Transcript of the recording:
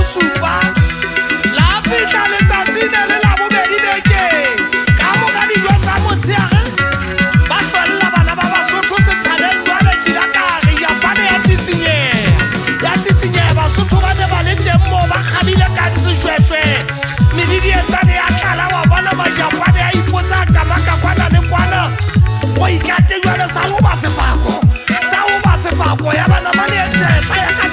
bosupa la fitla letsatsi ne le la bobedi bekeng ka moka dijo tsa motshegare ba hlwella bana ba Basotho sethaleng jwale kila ka re Japane ya tsitsinyeha Basotho ba ne ba le teng moo ba kgabile ka seshweshwe medidi etsane ya tlala wa bona Majapane a ipotsa kamaka kwana le kwana go ikate jwale sa go ba sefako ya bana ba le etseta ya